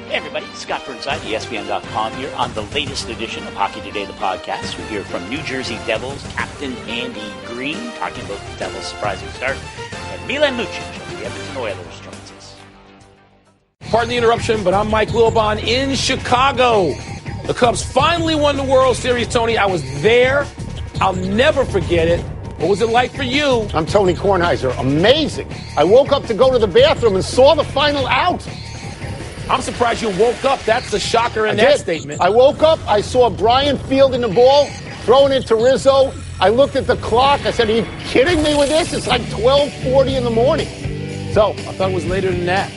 Hey everybody, Scott Burnside, ESPN.com here on the latest edition of Hockey Today, the podcast. We hear from New Jersey Devils captain Andy Green, talking about the Devils' surprising start, and Milan Lucic of the Edmonton Oilers joins us. Pardon the interruption, but I'm Mike Wilbon in Chicago. The Cubs finally won the World Series, Tony. I was there. I'll never forget it. What was it like for you? I'm Tony Kornheiser. Amazing. I woke up to go to the bathroom and saw the final out. I'm surprised you woke up. That's the shocker in that statement. I woke up. I saw Brian fielding the ball, throwing it to Rizzo. I looked at the clock. I said, are you kidding me with this? It's like 12:40 in the morning. So I thought it was later than that.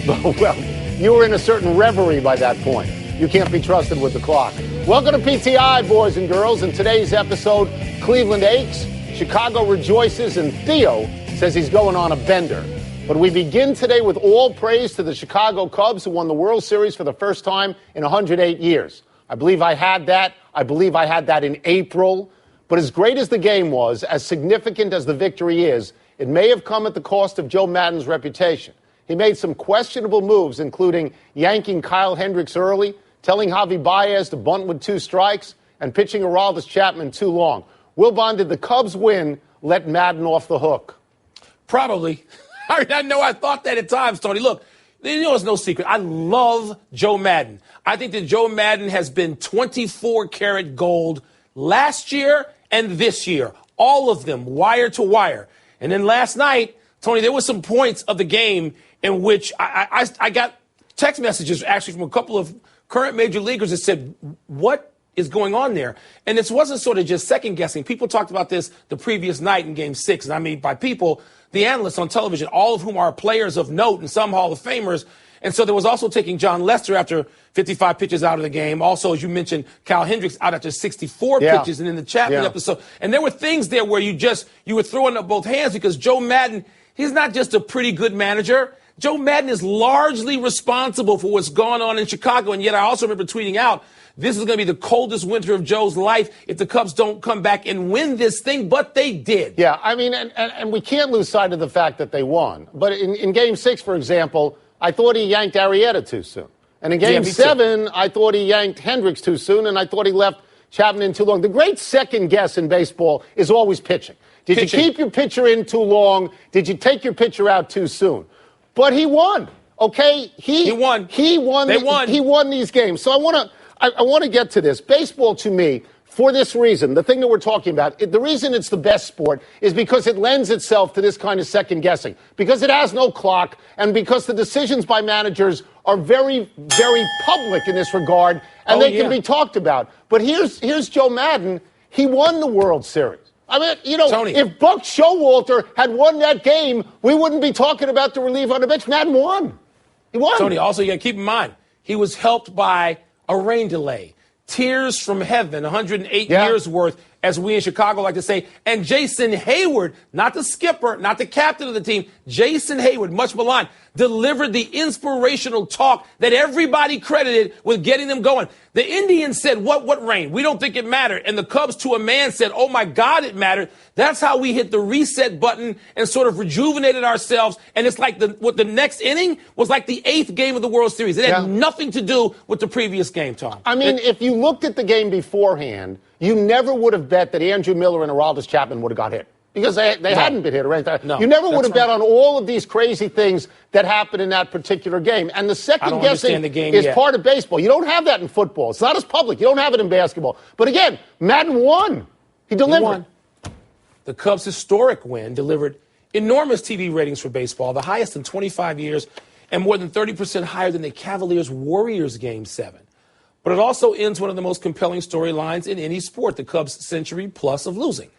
Well, you were in a certain reverie by that point. You can't be trusted with the clock. Welcome to PTI, boys and girls. In today's episode, Cleveland aches, Chicago rejoices, and Theo says he's going on a bender. But we begin today with all praise to the Chicago Cubs, who won the World Series for the first time in 108 years. I believe I had that. I believe I had that in April. But as great as the game was, as significant as the victory is, it may have come at the cost of Joe Maddon's reputation. He made some questionable moves, including yanking Kyle Hendricks early, telling Javi Baez to bunt with 2 strikes, and pitching Aroldis Chapman too long. Wilbon, did the Cubs win let Maddon off the hook? Probably. I know I thought that at times, Tony. Look, it's no secret. I love Joe Maddon. I think that Joe Maddon has been 24-karat gold last year and this year. All of them, wire to wire. And then last night, Tony, there were some points of the game in which I got text messages actually from a couple of current major leaguers that said, what is going on there? And this wasn't sort of just second guessing. People talked about this the previous night in Game 6. And I mean, by people, the analysts on television, all of whom are players of note and some Hall of Famers. And so there was also taking John Lester after 55 pitches out of the game. Also, as you mentioned, Kyle Hendricks out after 64 pitches, and in the Chapman episode. And there were things there where you were throwing up both hands because Joe Maddon, he's not just a pretty good manager. Joe Maddon is largely responsible for what's gone on in Chicago. And yet I also remember tweeting out, this is going to be the coldest winter of Joe's life if the Cubs don't come back and win this thing, but they did. Yeah, I mean, and we can't lose sight of the fact that they won. But in Game 6, for example, I thought he yanked Arrieta too soon. And in Game 7, I thought he yanked Hendricks too soon, and I thought he left Chapman in too long. The great second guess in baseball is always pitching. Did you keep your pitcher in too long? Did you take your pitcher out too soon? But he won, okay? He won. He won these games. So I want to get to this. Baseball, to me, for this reason, the thing that we're talking about, the reason it's the best sport is because it lends itself to this kind of second guessing, because it has no clock, and because the decisions by managers are very, very public in this regard, and they can be talked about. But here's Joe Maddon. He won the World Series. I mean, Tony, if Buck Showalter had won that game, we wouldn't be talking about the reliever on the bench. Maddon won. He won. Tony, also, you got to keep in mind, he was helped by a rain delay, tears from heaven, 108 years worth, as we in Chicago like to say. And Jason Hayward, not the skipper, not the captain of the team, Jason Hayward, much maligned, delivered the inspirational talk that everybody credited with getting them going. The Indians said, what rain? We don't think it mattered. And the Cubs, to a man, said, oh, my God, it mattered. That's how we hit the reset button and sort of rejuvenated ourselves. And it's like the next inning was like the 8th game of the World Series. It had nothing to do with the previous game, Tom. I mean, if you looked at the game beforehand, you never would have bet that Andrew Miller and Aroldis Chapman would have got hit. Because they hadn't been hit or anything. No, you never would have bet on all of these crazy things that happened in that particular game. And the second guessing is part of baseball. You don't have that in football. It's not as public. You don't have it in basketball. But again, Maddon won. He delivered. He won. The Cubs' historic win delivered enormous TV ratings for baseball, the highest in 25 years, and more than 30% higher than the Cavaliers-Warriors Game 7. But it also ends one of the most compelling storylines in any sport, the Cubs' century plus of losing.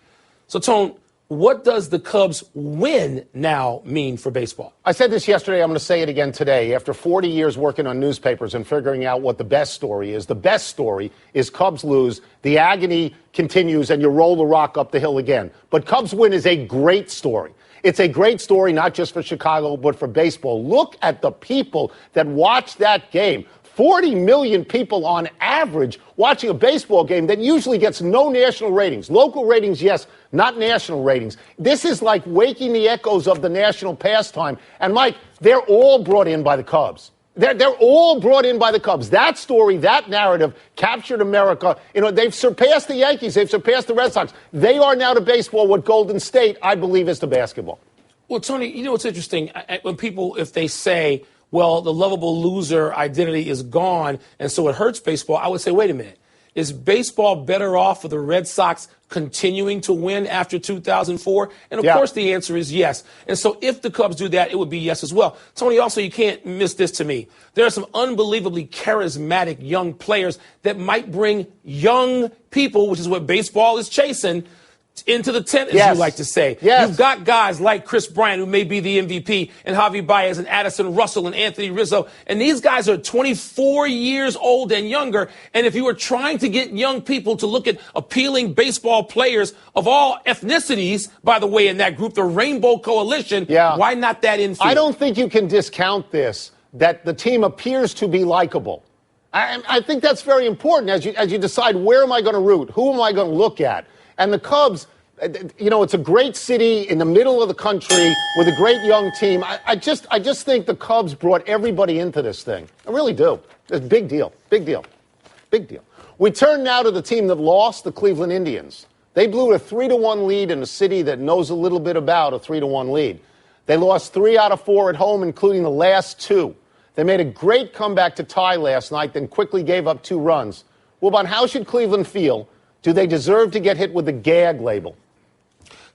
So, Tone, what does the Cubs win now mean for baseball? I said this yesterday. I'm going to say it again today. After 40 years working on newspapers and figuring out what the best story is, the best story is Cubs lose. The agony continues and you roll the rock up the hill again. But Cubs win is a great story. It's a great story, not just for Chicago, but for baseball. Look at the people that watched that game. 40 million people on average watching a baseball game that usually gets no national ratings. Local ratings, yes, not national ratings. This is like waking the echoes of the national pastime. And, Mike, they're all brought in by the Cubs. They're all brought in by the Cubs. That story, that narrative captured America. They've surpassed the Yankees. They've surpassed the Red Sox. They are now to baseball what Golden State, I believe, is to basketball. Well, Tony, what's interesting? When people, if they say, well, the lovable loser identity is gone, and so it hurts baseball, I would say, wait a minute. Is baseball better off for the Red Sox continuing to win after 2004? And, of course, the answer is yes. And so if the Cubs do that, it would be yes as well. Tony, also, you can't miss this to me. There are some unbelievably charismatic young players that might bring young people, which is what baseball is chasing, into the tent, as you like to say. Yes. You've got guys like Chris Bryant, who may be the MVP, and Javi Baez, and Addison Russell, and Anthony Rizzo. And these guys are 24 years old and younger. And if you were trying to get young people to look at appealing baseball players of all ethnicities, by the way, in that group, the Rainbow Coalition, why not that infield? I don't think you can discount this, that the team appears to be likable. I think that's very important as you decide, where am I going to root? Who am I going to look at? And the Cubs, it's a great city in the middle of the country with a great young team. I just think the Cubs brought everybody into this thing. I really do. It's a big deal. Big deal. Big deal. We turn now to the team that lost, the Cleveland Indians. They blew a 3-1 lead in a city that knows a little bit about a 3-1 lead. They lost 3 out of 4 at home, including the last 2. They made a great comeback to tie last night, then quickly gave up 2 runs. Well, Bon, how should Cleveland feel? Do they deserve to get hit with the gag label?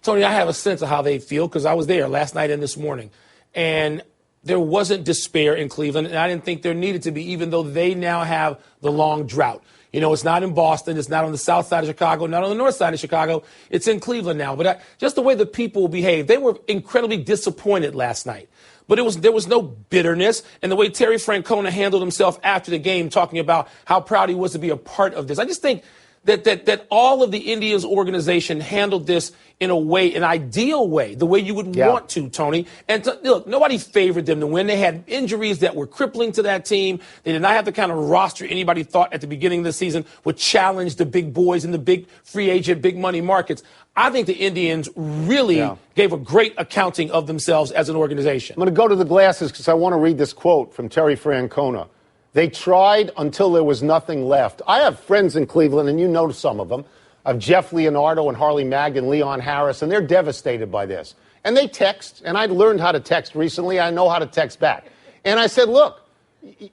Tony, I have a sense of how they feel because I was there last night and this morning. And there wasn't despair in Cleveland, and I didn't think there needed to be, even though they now have the long drought. It's not in Boston. It's not on the south side of Chicago, not on the north side of Chicago. It's in Cleveland now. But just the way the people behaved, they were incredibly disappointed last night. But there was no bitterness. And the way Terry Francona handled himself after the game, talking about how proud he was to be a part of this. I just think that all of the Indians organization handled this in a way, an ideal way, the way you would want to, Tony. And look, nobody favored them to win. They had injuries that were crippling to that team. They did not have the kind of roster anybody thought at the beginning of the season would challenge the big boys in the big free agent, big money markets. I think the Indians really gave a great accounting of themselves as an organization. I'm going to go to the glasses because I want to read this quote from Terry Francona. They tried until there was nothing left. I have friends in Cleveland, and you know some of them. I have Jeff Leonardo and Harley Magg and Leon Harris, and they're devastated by this. And they text, and I learned how to text recently. I know how to text back. And I said, look,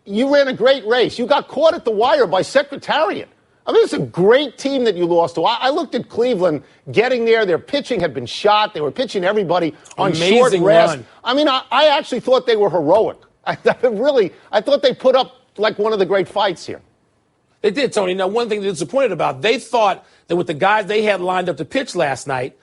you ran a great race. You got caught at the wire by Secretariat. I mean, it's a great team that you lost to. I looked at Cleveland getting there. Their pitching had been shot. They were pitching everybody on short rest. Run. I mean, I actually thought they were heroic. I thought they put up like one of the great fights here. They did, Tony. Now, one thing they're disappointed about, they thought that with the guys they had lined up to pitch last night,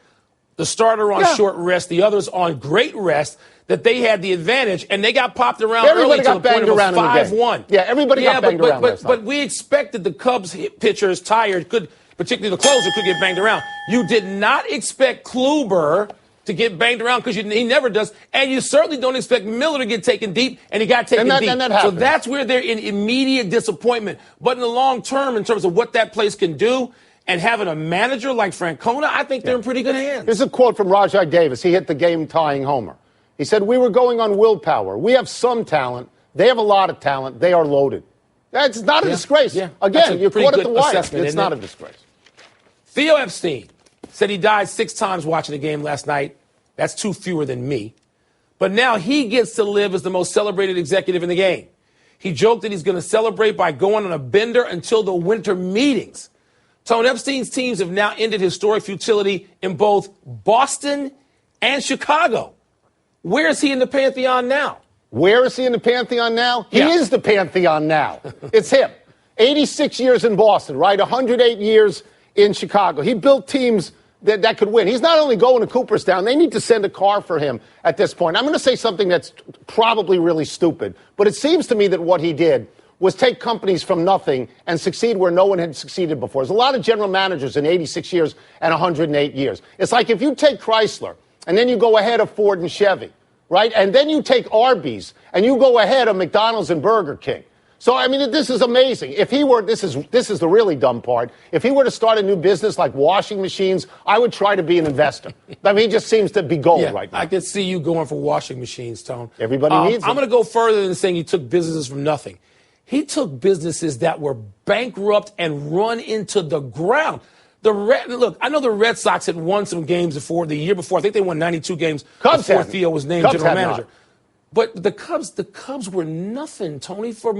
the starter on short rest, the others on great rest, that they had the advantage, and they got popped around early to the point of a 5-1. Yeah, everybody got banged around last night. But we expected the Cubs pitchers tired, particularly the closer, could get banged around. You did not expect Kluber to get banged around because he never does, and you certainly don't expect Miller to get taken deep, and he got taken deep. So that's where they're in immediate disappointment. But in the long term, in terms of what that place can do, and having a manager like Francona, I think they're in pretty good hands. Here's a quote from Rajai Davis. He hit the game-tying homer. He said, we were going on willpower. We have some talent. They have a lot of talent. They are loaded. That's not a disgrace. Yeah. Again, you're caught at the wire. It's not a disgrace. Theo Epstein said he died 6 times watching the game last night. That's 2 fewer than me. But now he gets to live as the most celebrated executive in the game. He joked that he's going to celebrate by going on a bender until the winter meetings. Tony Epstein's teams have now ended historic futility in both Boston and Chicago. Where is he in the pantheon now? Where is he in the pantheon now? He is the pantheon now. It's him. 86 years in Boston, right? 108 years in Chicago. He built teams that could win. He's not only going to Cooperstown. They need to send a car for him at this point. I'm going to say something that's probably really stupid, but it seems to me that what he did was take companies from nothing and succeed where no one had succeeded before. There's a lot of general managers in 86 years and 108 years. It's like if you take Chrysler and then you go ahead of Ford and Chevy, right? And then you take Arby's and you go ahead of McDonald's and Burger King. So, I mean, this is amazing. If he were, this is the really dumb part. If he were to start a new business like washing machines, I would try to be an investor. I mean, he just seems to be gold right now. I could see you going for washing machines, Tone. Everybody needs them. I'm going to go further than saying he took businesses from nothing. He took businesses that were bankrupt and run into the ground. Look, I know the Red Sox had won some games before the year before. I think they won 92 games before Theo was named general manager. Not. But the Cubs were nothing, Tony, for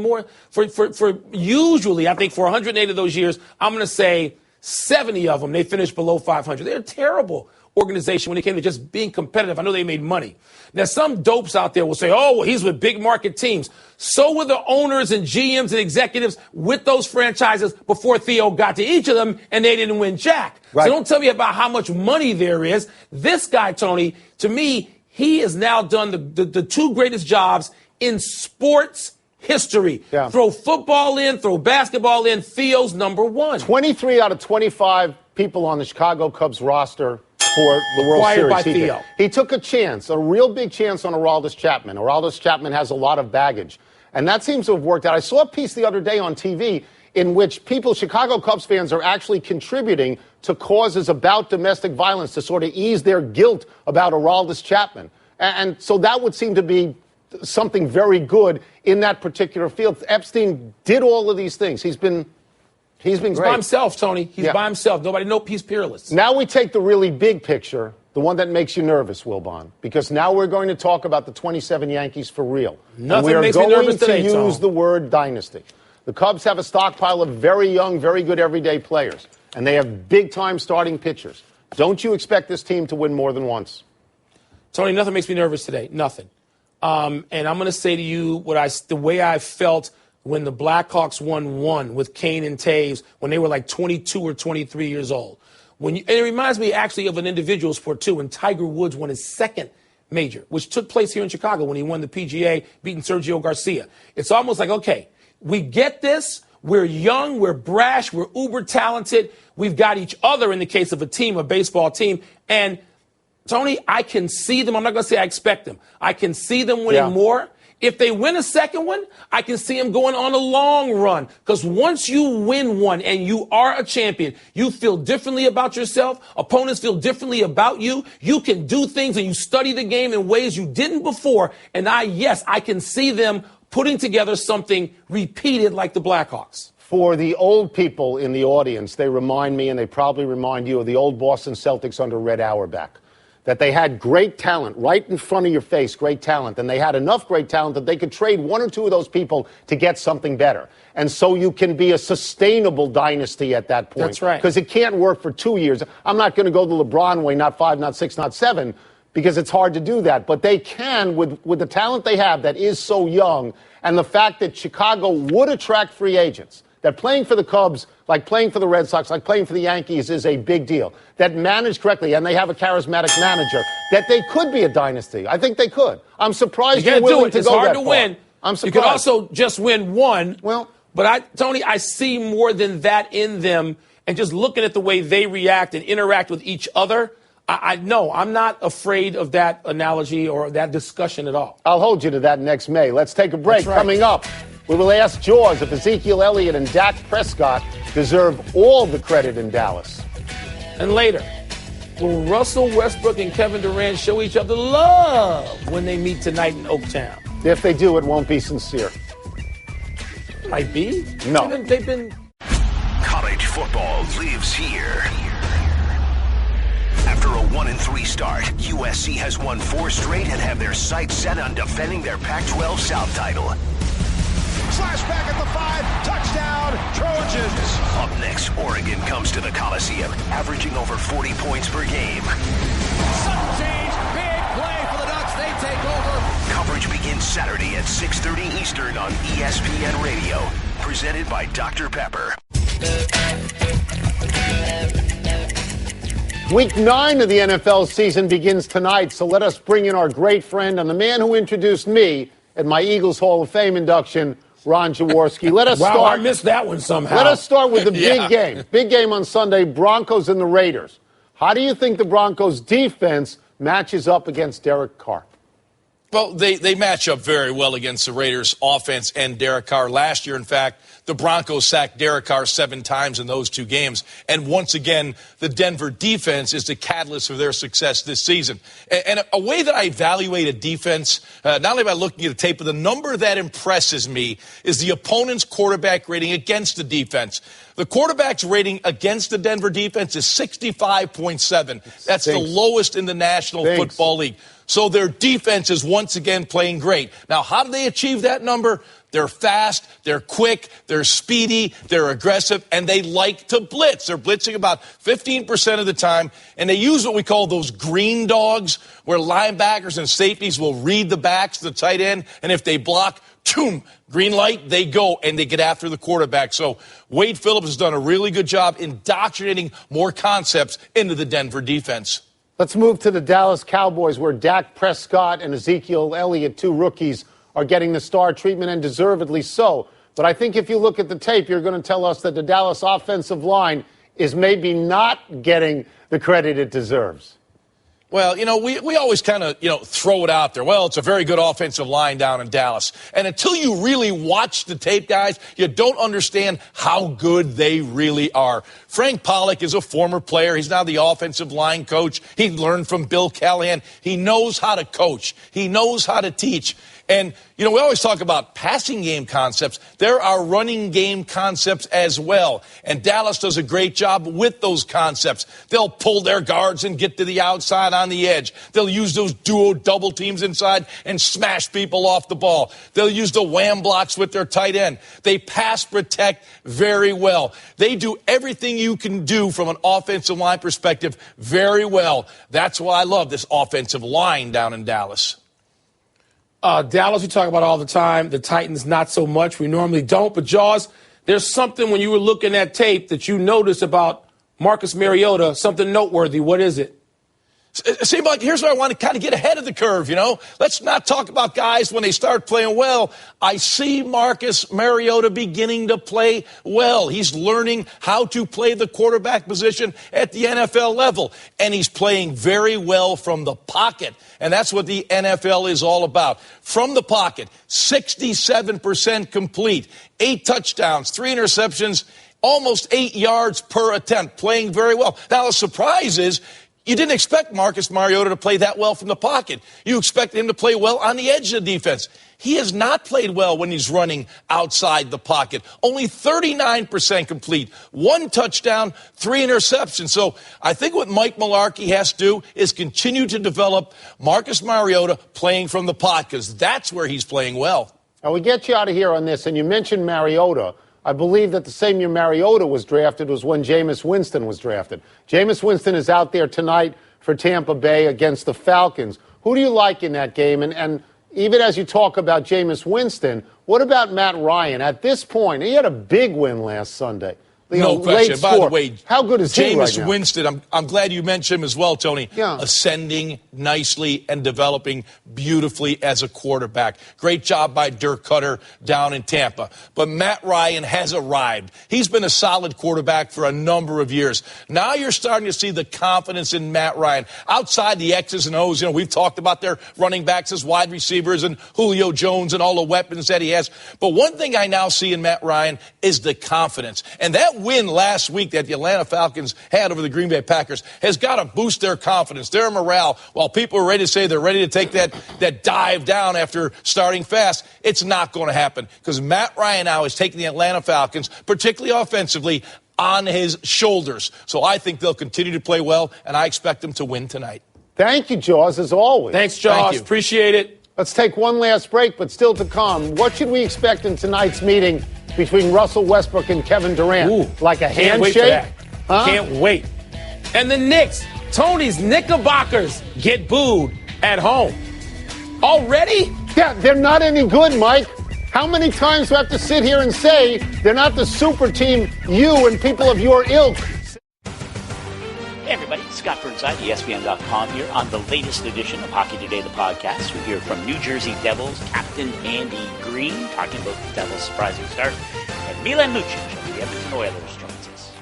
usually, I think for 108 of those years, I'm going to say 70 of them, they finished below 500. They're a terrible organization when it came to just being competitive. I know they made money. Now, some dopes out there will say, oh, well, he's with big market teams. So were the owners and GMs and executives with those franchises before Theo got to each of them, and they didn't win jack. Right. So don't tell me about how much money there is. This guy, Tony, to me, he has now done the two greatest jobs in sports history. Yeah. Throw football in, throw basketball in. Theo's number one. 23 out of 25 people on the Chicago Cubs roster for the World Series. By Theo. He took a chance, a real big chance on Aroldis Chapman. Aroldis Chapman has a lot of baggage, and that seems to have worked out. I saw a piece the other day on TV in which Chicago Cubs fans are actually contributing to causes about domestic violence to sort of ease their guilt about Aroldis Chapman. And so that would seem to be something very good in that particular field. Epstein did all of these things. He's been great. He's by himself, Tony. He's by himself. He's peerless. Now we take the really big picture, the one that makes you nervous, Wilbon, because now we're going to talk about the 27 Yankees for real. Nothing makes me nervous today, We are going to use the word dynasty. The Cubs have a stockpile of very young, very good everyday players, and they have big-time starting pitchers. Don't you expect this team to win more than once? Tony, nothing makes me nervous today. Nothing. And I'm going to say to you the way I felt when the Blackhawks won one with Kane and Taves when they were like 22 or 23 years old. And it reminds me actually of an individual sport, too, when Tiger Woods won his second major, which took place here in Chicago when he won the PGA, beating Sergio Garcia. It's almost like, okay, we get this. We're young. We're brash. We're uber talented. We've got each other in the case of a team, a baseball team. And, Tony, I can see them. I'm not going to say I expect them. I can see them winning more. If they win a second one, I can see them going on a long run. Because once you win one and you are a champion, you feel differently about yourself. Opponents feel differently about you. You can do things and you study the game in ways you didn't before. And I can see them putting together something repeated like the Blackhawks. For the old people in the audience, they remind me, and they probably remind you, of the old Boston Celtics under Red Auerbach. That they had great talent right in front of your face, great talent. And they had enough great talent that they could trade one or two of those people to get something better. And so you can be a sustainable dynasty at that point. That's right. Because it can't work for 2 years. I'm not going to go the LeBron way, not 5, not 6, not 7, because it's hard to do that. But they can with the talent they have that is so young, and the fact that Chicago would attract free agents, that playing for the Cubs, like playing for the Red Sox, like playing for the Yankees, is a big deal. That managed correctly, and they have a charismatic manager, that they could be a dynasty. I think they could. I'm surprised you're willing to go that far. It's hard to win. I'm surprised. You could also just win one. Well, but Tony, I see more than that in them, and just looking at the way they react and interact with each other, no, I'm not afraid of that analogy or that discussion at all. I'll hold you to that next May. Let's take a break. That's right. Coming up, we will ask Jaws if Ezekiel Elliott and Dak Prescott deserve all the credit in Dallas. And later, will Russell Westbrook and Kevin Durant show each other love when they meet tonight in Oaktown? If they do, it won't be sincere. Might be. No. They've been. College football lives here. After a 1-3 start, USC has won 4 straight and have their sights set on defending their Pac-12 South title. Slash back at the 5, touchdown, Trojans. Up next, Oregon comes to the Coliseum, averaging over 40 points per game. Sudden change, big play for the Ducks, they take over. Coverage begins Saturday at 6:30 Eastern on ESPN Radio. Presented by Dr. Pepper. Week 9 of the NFL season begins tonight, so let us bring in our great friend and the man who introduced me at my Eagles Hall of Fame induction, Ron Jaworski. Let us start. Wow, I missed that one somehow. Let us start with the big game. Big game on Sunday, Broncos and the Raiders. How do you think the Broncos defense matches up against Derek Carr? Well, they match up very well against the Raiders' offense and Derek Carr. Last year, in fact, the Broncos sacked Derek Carr 7 times in those 2 games. And once again, the Denver defense is the catalyst for their success this season. And a way that I evaluate a defense, not only by looking at the tape, but the number that impresses me is the opponent's quarterback rating against the defense. The quarterback's rating against the Denver defense is 65.7. That's the lowest in the National Football League. So their defense is once again playing great. Now, how do they achieve that number? They're fast, they're quick, they're speedy, they're aggressive, and they like to blitz. They're blitzing about 15% of the time, and they use what we call those green dogs, where linebackers and safeties will read the backs to the tight end, and if they block, boom, green light, they go, and they get after the quarterback. So Wade Phillips has done a really good job indoctrinating more concepts into the Denver defense. Let's move to the Dallas Cowboys, where Dak Prescott and Ezekiel Elliott, 2 rookies, are getting the star treatment, and deservedly so. But I think if you look at the tape, you're going to tell us that the Dallas offensive line is maybe not getting the credit it deserves. Well, we always kind of, throw it out there. Well, it's a very good offensive line down in Dallas. And until you really watch the tape, guys, you don't understand how good they really are. Frank Pollock is a former player. He's now the offensive line coach. He learned from Bill Callahan. He knows how to coach. He knows how to teach. And, we always talk about passing game concepts. There are running game concepts as well. And Dallas does a great job with those concepts. They'll pull their guards and get to the outside on the edge. They'll use those duo double teams inside and smash people off the ball. They'll use the wham blocks with their tight end. They pass protect very well. They do everything you can do from an offensive line perspective very well. That's why I love this offensive line down in Dallas. Dallas, we talk about all the time. The Titans, not so much. We normally don't. But, Jaws, there's something when you were looking at tape that you noticed about Marcus Mariota, something noteworthy. What is it? It seemed like here's where I want to kind of get ahead of the curve, Let's not talk about guys when they start playing well. I see Marcus Mariota beginning to play well. He's learning how to play the quarterback position at the NFL level, and he's playing very well from the pocket. And that's what the NFL is all about. From the pocket, 67% complete, 8 touchdowns, 3 interceptions, almost 8 yards per attempt, playing very well. Now, the surprise is you didn't expect Marcus Mariota to play that well from the pocket. You expected him to play well on the edge of the defense. He has not played well when he's running outside the pocket. Only 39% complete, 1 touchdown, 3 interceptions. So I think what Mike Mularkey has to do is continue to develop Marcus Mariota playing from the pocket, because that's where he's playing well. Now, we get you out of here on this, and you mentioned Mariota. I believe that the same year Mariota was drafted was when Jameis Winston was drafted. Jameis Winston is out there tonight for Tampa Bay against the Falcons. Who do you like in that game? And even as you talk about Jameis Winston, what about Matt Ryan? At this point, he had a big win last Sunday. No question. By the way, how good is he right now? Jameis Winston, I'm glad you mentioned him as well, Tony. Yeah. Ascending nicely and developing beautifully as a quarterback. Great job by Dirk Cutter down in Tampa. But Matt Ryan has arrived. He's been a solid quarterback for a number of years. Now you're starting to see the confidence in Matt Ryan. Outside the X's and O's, we've talked about their running backs as wide receivers and Julio Jones and all the weapons that he has. But one thing I now see in Matt Ryan is the confidence. And that win last week that the Atlanta Falcons had over the Green Bay Packers has got to boost their confidence, their morale. While people are ready to say they're ready to take that dive down after starting fast, it's not going to happen, because Matt Ryan now is taking the Atlanta Falcons, particularly offensively, on his shoulders. So I think they'll continue to play well, and I expect them to win tonight. Thank you, Jaws, as always. Thanks, Jaws. Thank you. Appreciate it. Let's take one last break, but still to come. What should we expect in tonight's meeting between Russell Westbrook and Kevin Durant? Ooh, like a can't handshake? Wait for that. Huh? Can't wait. And the Knicks, Tony's Knickerbockers get booed at home. Already? Yeah, they're not any good, Mike. How many times do I have to sit here and say they're not the super team you and people of your ilk? Hey everybody, Scott Burnside, ESPN.com here on the latest edition of Hockey Today, the podcast. We hear from New Jersey Devils captain Andy Green, talking about the Devils' surprising start, and Milan Lucic of the Edmonton Oilers joins us.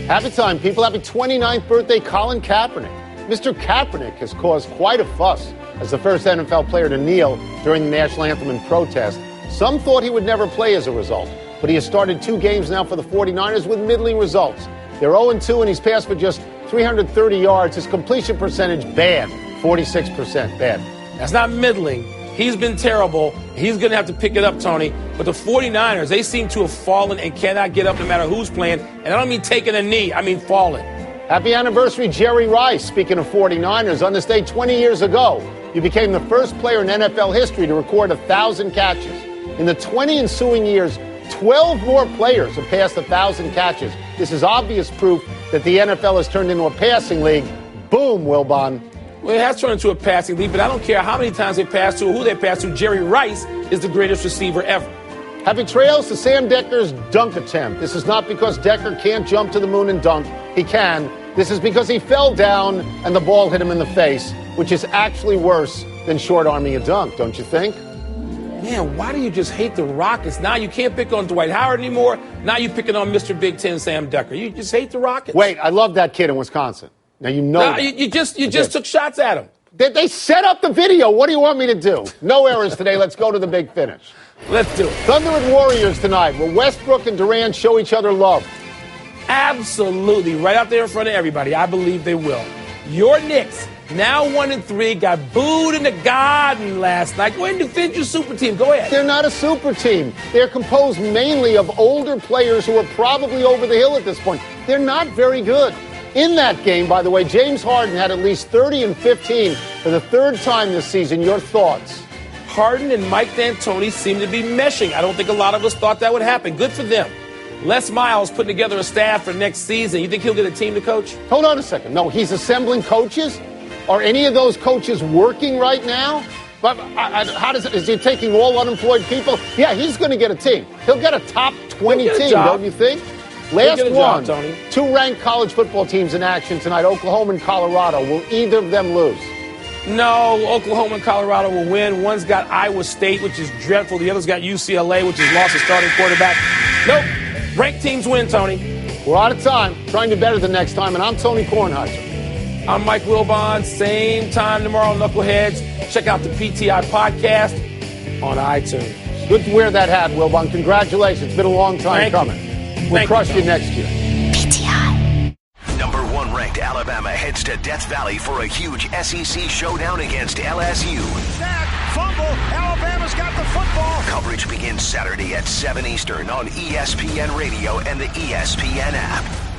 Happy time, people. Happy 29th birthday, Colin Kaepernick. Mr. Kaepernick has caused quite a fuss as the first NFL player to kneel during the national anthem in protest. Some thought he would never play as a result, but he has started 2 games now for the 49ers with middling results. They're 0-2, and he's passed for just 330 yards. His completion percentage, bad, 46%, bad. That's not middling. He's been terrible. He's going to have to pick it up, Tony. But the 49ers, they seem to have fallen and cannot get up no matter who's playing. And I don't mean taking a knee. I mean falling. Happy anniversary, Jerry Rice. Speaking of 49ers, on this day 20 years ago, you became the first player in NFL history to record 1,000 catches. In the 20 ensuing years, 12 more players have passed 1,000 catches. This is obvious proof that the NFL has turned into a passing league. Boom, Wilbon. Well, it has turned into a passing league, but I don't care how many times they pass to or who they pass to. Jerry Rice is the greatest receiver ever. Happy trails to Sam Decker's dunk attempt. This is not because Decker can't jump to the moon and dunk. He can. This is because he fell down and the ball hit him in the face, which is actually worse than short-arming a dunk, don't you think? Man, why do you just hate the Rockets? Now you can't pick on Dwight Howard anymore. Now you're picking on Mr. Big Ten, Sam Decker. You just hate the Rockets. Wait, I love that kid in Wisconsin. Now you know that. You just took shots at him. They set up the video. What do you want me to do? No errors today. Let's go to the big finish. Let's do it. Thunder and Warriors tonight. Will Westbrook and Durant show each other love? Absolutely. Right out there in front of everybody. I believe they will. Your Knicks, now 1-3, got booed in the Garden last night. Go ahead and defend your super team. Go ahead. They're not a super team. They're composed mainly of older players who are probably over the hill at this point. They're not very good. In that game, by the way, James Harden had at least 30 and 15 for the 3rd time this season. Your thoughts? Harden and Mike D'Antoni seem to be meshing. I don't think a lot of us thought that would happen. Good for them. Les Miles putting together a staff for next season. You think he'll get a team to coach? Hold on a second. No, he's assembling coaches? Are any of those coaches working right now? But is he taking all unemployed people? Yeah, he's going to get a team. He'll get a top 20 team, don't you think? Last one, 2 ranked college football teams in action tonight, Oklahoma and Colorado. Will either of them lose? No, Oklahoma and Colorado will win. One's got Iowa State, which is dreadful. The other's got UCLA, which has lost a starting quarterback. Nope. Ranked teams win, Tony. We're out of time. Trying to do better the next time, and I'm Tony Kornheiser. I'm Mike Wilbon. Same time tomorrow, Knuckleheads. Check out the PTI podcast on iTunes. Good to wear that hat, Wilbon. Congratulations. It's been a long time coming. We'll crush you next year. PTI. Number 1 ranked Alabama heads to Death Valley for a huge SEC showdown against LSU. Snap, fumble, Alabama's got the football. Coverage begins Saturday at 7 Eastern on ESPN Radio and the ESPN app.